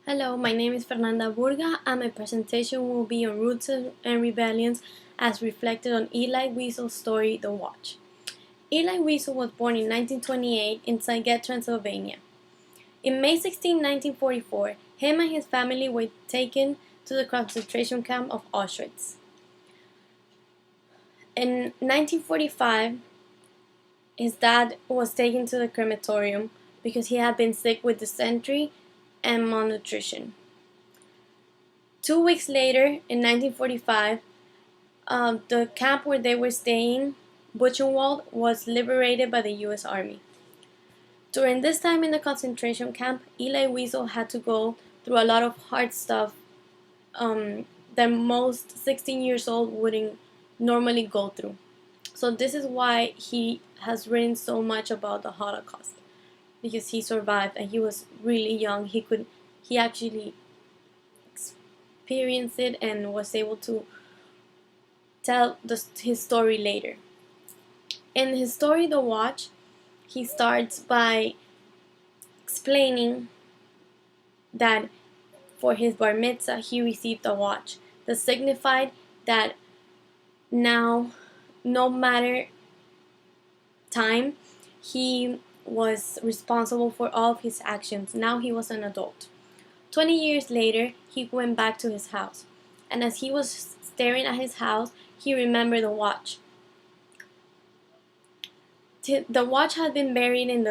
Hello, my name is Fernanda Burga, and my presentation will be on roots and rebellions as reflected on Watch-Elie Wiesel's story, The Watch. Watch-Elie Wiesel was born in 1928 in Saget, Transylvania. In May 16, 1944, him and his family were taken to the concentration camp of Auschwitz. In 1945, his dad was taken to the crematorium because he had been sick with dysentery and malnutrition. 2 weeks later, in 1945, the camp where they were staying, Buchenwald, was liberated by the U.S. Army. During this time in the concentration camp, Watch-Elie Wiesel had to go through a lot of hard stuff that most 16 years old wouldn't normally go through. So this is why he has written so much about the Holocaust, because he survived and he was really young. He actually experienced it and was able to tell his story later. In his story, The Watch, he starts by explaining that for his bar mitzvah he received a watch that signified that now, no matter time, he was responsible for all of his actions. Now he was an adult. 20 years later, he went back to his house, and as he was staring at his house, he remembered the watch. The watch had been buried in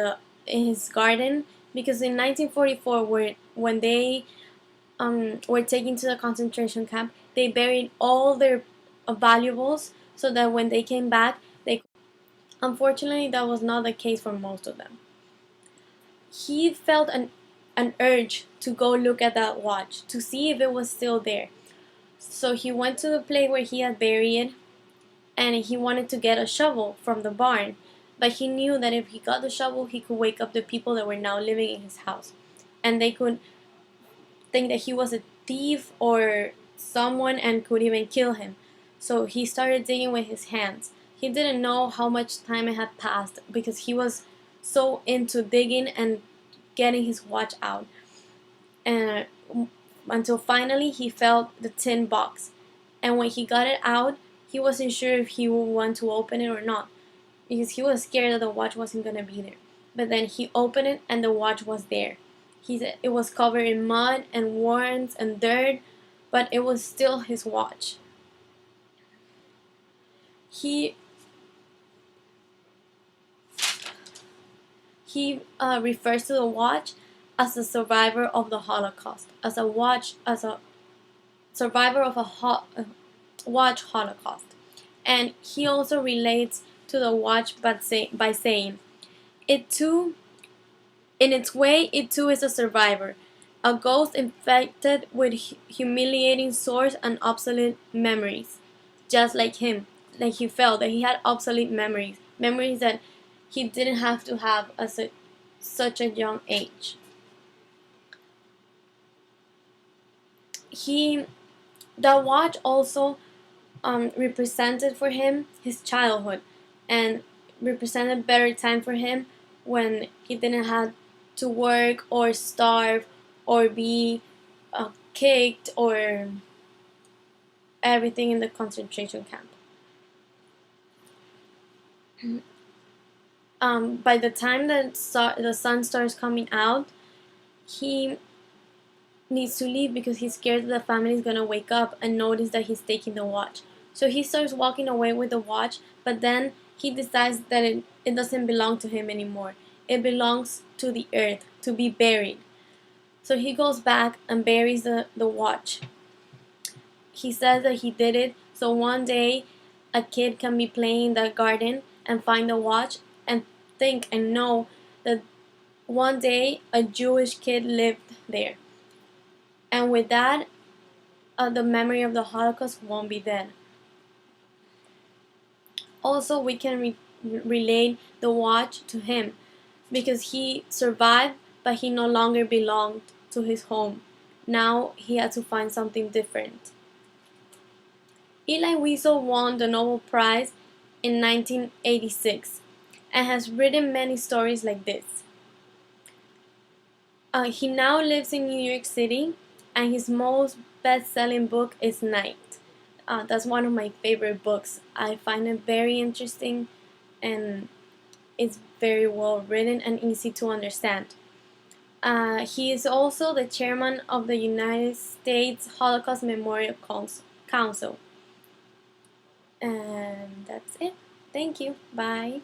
his garden because in 1944, when they were taken to the concentration camp, they buried all their valuables so that when they came back, they could. Unfortunately, that was not the case for most of them. He felt an urge to go look at that watch to see if it was still there. So he went to the place where he had buried it, and he wanted to get a shovel from the barn, but he knew that if he got the shovel, he could wake up the people that were now living in his house, and they could think that he was a thief or someone and could even kill him. So he started digging with his hands. He didn't know how much time it had passed because he was so into digging and getting his watch out. And until finally he felt the tin box. And when he got it out, he wasn't sure if he would want to open it or not, because he was scared that the watch wasn't going to be there. But then he opened it and the watch was there. He said it was covered in mud and worms and dirt, but it was still his watch. He refers to the watch as a survivor of the Holocaust, as a survivor of a watch Holocaust. And he also relates to the watch by saying, it too, in its way, it too is a survivor, a ghost infected with humiliating sores and obsolete memories, just like him. Like he felt that he had obsolete memories that he didn't have to have at such a young age. The watch also represented for him his childhood and represented better time for him when he didn't have to work or starve or be kicked or everything in the concentration camp. By the time that the sun starts coming out, he needs to leave because he's scared that the family is going to wake up and notice that he's taking the watch. So he starts walking away with the watch, but then he decides that it doesn't belong to him anymore. It belongs to the earth, to be buried. So he goes back and buries the watch. He says that he did it so one day a kid can be playing in that garden and find the watch and think and know that one day a Jewish kid lived there. And with that, the memory of the Holocaust won't be dead. Also, we can relate the watch to him because he survived, but he no longer belonged to his home. Now he had to find something different. Watch-Elie Wiesel won the Nobel Prize in 1986 and has written many stories like this. He now lives in New York City, and his most best-selling book is Night. That's one of my favorite books. I find it very interesting, and it's very well written and easy to understand. He is also the chairman of the United States Holocaust Memorial Council. And that's it. Thank you. Bye.